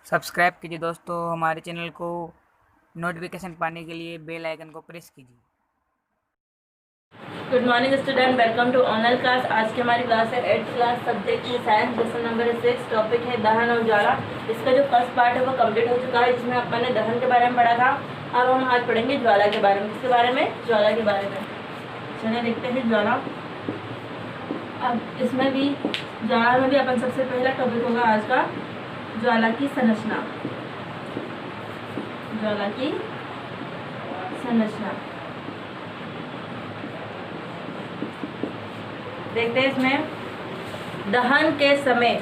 Subscribe कीजिए दोस्तों हमारे चैनल को। नोटिफिकेशन पाने के लिए बेल आइकन को प्रेस कीजिए। Good morning student, welcome to online class. आज की हमारी क्लास है 8th क्लास, सब्जेक्ट है साइंस, लेसन नंबर 6, टॉपिक है दहन और ज्वाला। इसका जो फर्स्ट पार्ट है वो कंप्लीट हो चुका है, जिसमें अपन ने दहन के बारे में पढ़ा था। अब हम आज पढ़ेंगे ज्वाला के बारे में। किसके बारे में? ज्वाला के बारे में। चलिए देखते हैं ज्वाला। अब इसमें भी ज्वाला में भी अपन सबसे पहला टॉपिक होगा आज का ज्वाला की संरचना। ज्वाला की संरचना देखते हैं। इसमें दहन के समय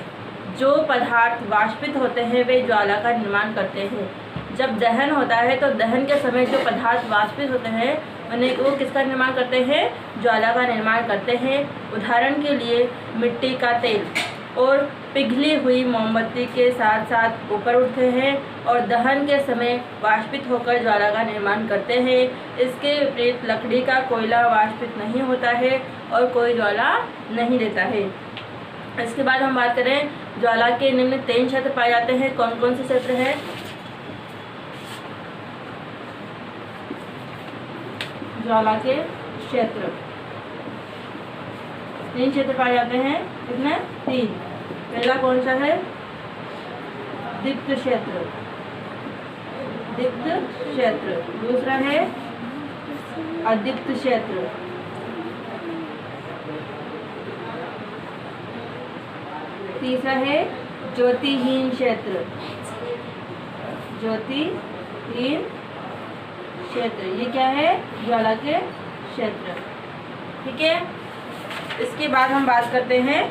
जो पदार्थ वाष्पित होते हैं वे ज्वाला का निर्माण करते हैं। जब दहन होता है तो दहन के समय जो पदार्थ वाष्पित होते हैं उन्हें वो किसका निर्माण करते हैं? ज्वाला का निर्माण करते हैं। उदाहरण के लिए मिट्टी का तेल और पिघली हुई मोमबत्ती के साथ साथ ऊपर उठते हैं और दहन के समय वाष्पित होकर ज्वाला का निर्माण करते हैं। इसके विपरीत लकड़ी का कोयला वाष्पित नहीं होता है और कोई ज्वाला नहीं देता है। इसके बाद हम बात करें ज्वाला के निम्न 3 क्षेत्र पाए जाते हैं। कौन कौन से क्षेत्र हैं? ज्वाला के क्षेत्र 3 क्षेत्र पाए जाते हैं। कितने? 3। पहला कौन सा है? दीप्त क्षेत्र। दीप्त क्षेत्र। दूसरा है अदीप्त क्षेत्र। तीसरा है ज्योतिहीन क्षेत्र। ज्योतिहीन क्षेत्र। ये क्या है? ज्वाला के क्षेत्र। ठीक है। इसके बाद हम बात करते हैं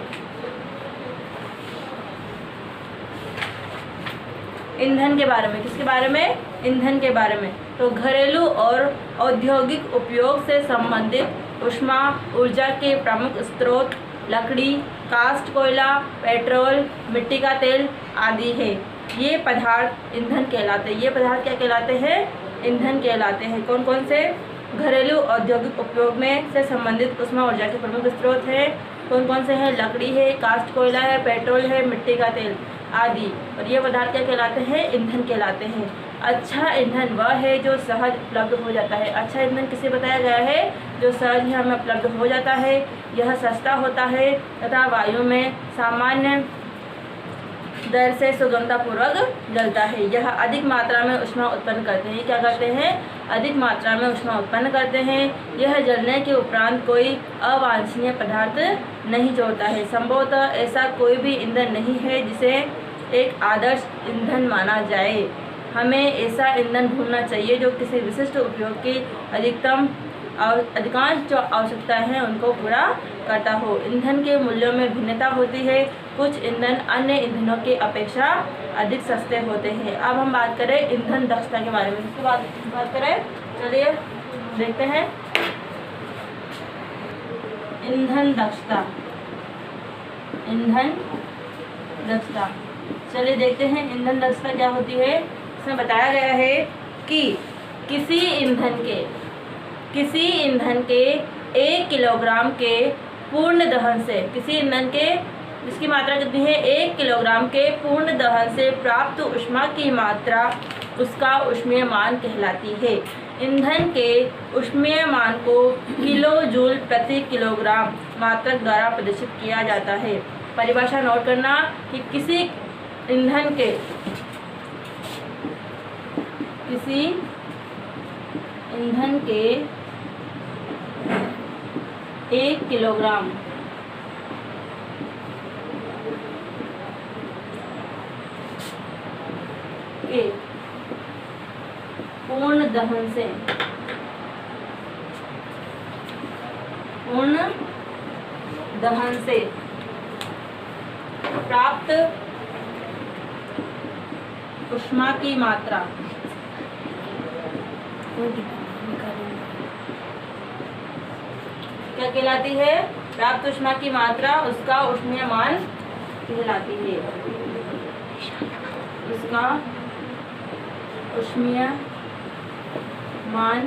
ईंधन के बारे में। किसके बारे में? ईंधन के बारे में। तो घरेलू और औद्योगिक उपयोग से संबंधित ऊष्मा ऊर्जा के प्रमुख स्रोत लकड़ी, कास्ट कोयला, पेट्रोल, मिट्टी का तेल आदि है। ये पदार्थ ईंधन कहलाते हैं। ये पदार्थ क्या कहलाते हैं? ईंधन कहलाते हैं। कौन कौन से? घरेलू औद्योगिक उपयोग में से संबंधित ऊष्मा ऊर्जा के प्रमुख स्रोत हैं। कौन कौन से हैं? लकड़ी है, कास्ट कोयला है, पेट्रोल है, मिट्टी का तेल आदि। और ये पदार्थ क्या कहलाते हैं? ईंधन कहलाते हैं। अच्छा ईंधन वह है जो सहज उपलब्ध हो जाता है। अच्छा ईंधन किसे बताया गया है? जो सहज ही हमें उपलब्ध हो जाता है। यह सस्ता होता है तथा वायु में सामान्य दर से सुगमतापूर्वक जलता है। यह अधिक मात्रा में ऊष्मा उत्पन्न करते हैं। क्या करते हैं? अधिक मात्रा में ऊष्मा उत्पन्न करते हैं। यह जलने के उपरांत कोई अवांछनीय पदार्थ नहीं छोड़ता है। संभवतः ऐसा कोई भी ईंधन नहीं है जिसे एक आदर्श ईंधन माना जाए। हमें ऐसा ईंधन ढूंढना चाहिए जो किसी विशिष्ट उपयोग की अधिकांश जो आवश्यकताएं हैं उनको पूरा करता हो। ईंधन के मूल्यों में भिन्नता होती है। कुछ ईंधन अन्य ईंधनों की अपेक्षा अधिक सस्ते होते हैं। अब हम बात करें ईंधन दक्षता के बारे में। इसके बाद बात करें, चलिए देखते हैं ईंधन दक्षता। ईंधन दक्षता, चलिए देखते हैं ईंधन दक्षता क्या होती है। इसमें बताया गया है कि किसी ईंधन के 1 किलोग्राम के पूर्ण दहन से, किसी ईंधन के जिसकी मात्रा कितनी है? 1 किलोग्राम के पूर्ण दहन से प्राप्त ऊष्मा की मात्रा उसका ऊष्मीय मान कहलाती है। ईंधन के ऊष्मीय मान को किलो जूल प्रति किलोग्राम मात्रक द्वारा प्रदर्शित किया जाता है। परिभाषा नोट करना कि किसी ईंधन के 1 किलोग्राम के पूर्ण दहन से प्राप्त ऊष्मा की मात्रा क्या कहलाती है? प्राप्त ऊष्मा की मात्रा उसका ऊष्मीय मान कहलाती है। उसका ऊष्मीय मान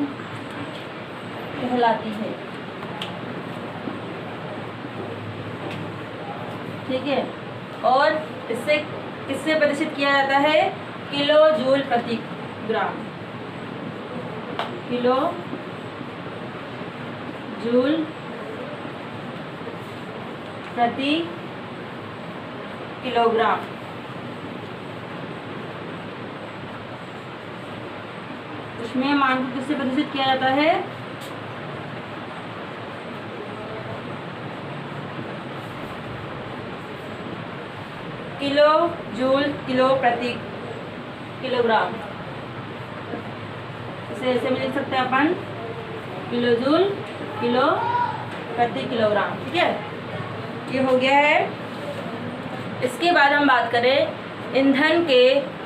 कहलाती है। ठीक है। और इससे किससे प्रदर्शित किया जाता है? किलो जूल प्रति ग्राम, किलो जूल प्रति किलोग्राम। उसमें मान को किससे प्रदर्शित किया जाता है? किलो जूल किलो प्रति किलोग्राम। इसे ऐसे भी लिख सकते हैं अपन, किलो जूल किलो प्रति किलोग्राम। ठीक है, ये हो गया है। इसके बाद हम बात करें ईंधन के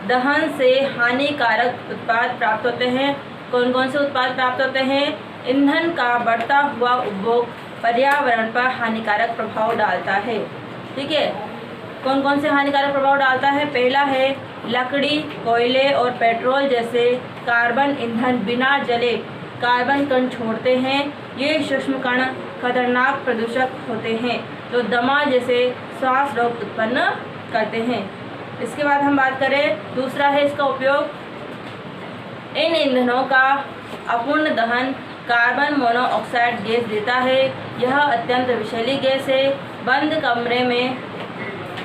दहन से हानिकारक उत्पाद प्राप्त होते हैं। कौन कौन से उत्पाद प्राप्त होते हैं? ईंधन का बढ़ता हुआ उपभोग पर्यावरण पर हानिकारक प्रभाव डालता है। ठीक है, कौन कौन से हानिकारक प्रभाव डालता है? पहला है लकड़ी, कोयले और पेट्रोल जैसे कार्बन ईंधन बिना जले कार्बन कण छोड़ते हैं। ये सूक्ष्म कण खतरनाक प्रदूषक होते हैं जो दमा जैसे श्वास रोग उत्पन्न करते हैं। इसके बाद हम बात करें, दूसरा है इसका उपयोग। इन ईंधनों का अपूर्ण दहन कार्बन मोनोऑक्साइड गैस देता है। यह अत्यंत विषैली गैस है। बंद कमरे में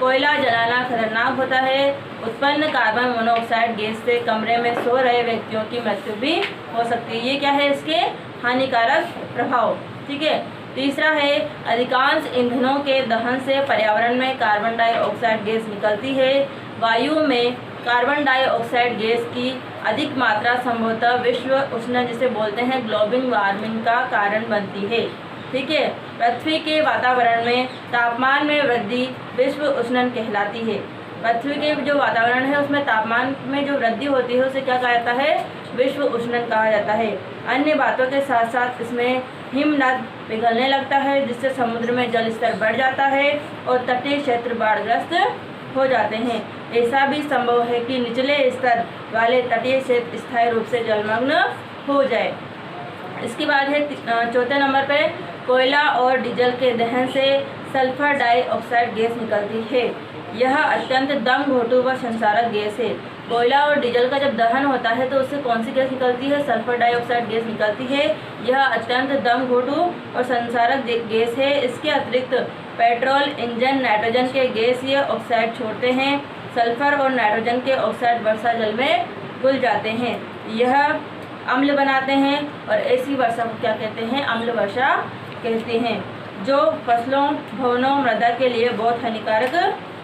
कोयला जलाना खतरनाक होता है। उत्पन्न कार्बन मोनोऑक्साइड गैस से कमरे में सो रहे व्यक्तियों की मृत्यु भी हो सकती है। ये क्या है? इसके हानिकारक प्रभाव। ठीक है, तीसरा है अधिकांश ईंधनों के दहन से पर्यावरण में कार्बन डाइऑक्साइड गैस निकलती है। वायु में कार्बन डाइऑक्साइड गैस की अधिक मात्रा संभवतः विश्व उष्णन जिसे बोलते हैं ग्लोबल वार्मिंग का कारण बनती है। ठीक है, पृथ्वी के वातावरण में तापमान में वृद्धि विश्व उष्णन कहलाती है। पृथ्वी के जो वातावरण है उसमें तापमान में जो वृद्धि होती है उसे क्या कहा जाता है? विश्व उष्णन कहा जाता है। अन्य बातों के साथ साथ इसमें हिमनद पिघलने लगता है जिससे समुद्र में जल स्तर बढ़ जाता है और तटीय क्षेत्र बाढ़ग्रस्त हो जाते हैं। ऐसा भी संभव है कि निचले स्तर वाले तटीय क्षेत्र स्थायी रूप से जलमग्न हो जाए। इसके बाद है चौथे नंबर पे कोयला और डीजल के दहन से सल्फर डाइऑक्साइड गैस निकलती है। यह अत्यंत दम घोटू व संसारक गैस है। कोयला और डीजल का जब दहन होता है तो उससे कौन सी गैस निकलती है? सल्फर डाइऑक्साइड गैस निकलती है। यह अत्यंत दम घोटू और संसारक गैस है। इसके अतिरिक्त पेट्रोल इंजन नाइट्रोजन के गैसीय ऑक्साइड छोड़ते हैं। सल्फर और नाइट्रोजन के ऑक्साइड वर्षा जल में घुल जाते हैं। यह अम्ल बनाते हैं और ऐसी वर्षा को क्या कहते हैं? अम्ल वर्षा कहते हैं, जो फसलों, भवनों, मृदा के लिए बहुत हानिकारक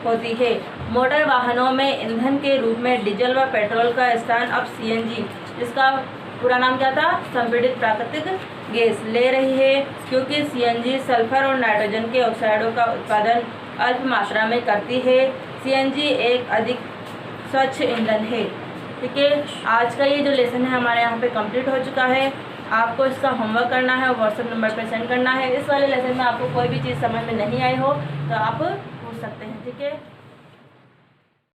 होती है। मोटर वाहनों में ईंधन के रूप में डीजल व पेट्रोल का स्थान अब सीएनजी, जिसका पूरा नाम क्या था? संपीड़ित प्राकृतिक गैस ले रही है, क्योंकि सीएनजी सल्फर और नाइट्रोजन के ऑक्साइडों का उत्पादन अल्प मात्रा में करती है। सीएनजी एक अधिक स्वच्छ ईंधन है। ठीक है, आज का ये जो लेसन है हमारे यहाँ पे कंप्लीट हो चुका है। आपको इसका होमवर्क करना है, व्हाट्सएप नंबर पे सेंड करना है। इस वाले लेसन में आपको कोई भी चीज़ समझ में नहीं आई हो तो आप पूछ सकते हैं। ठीक है।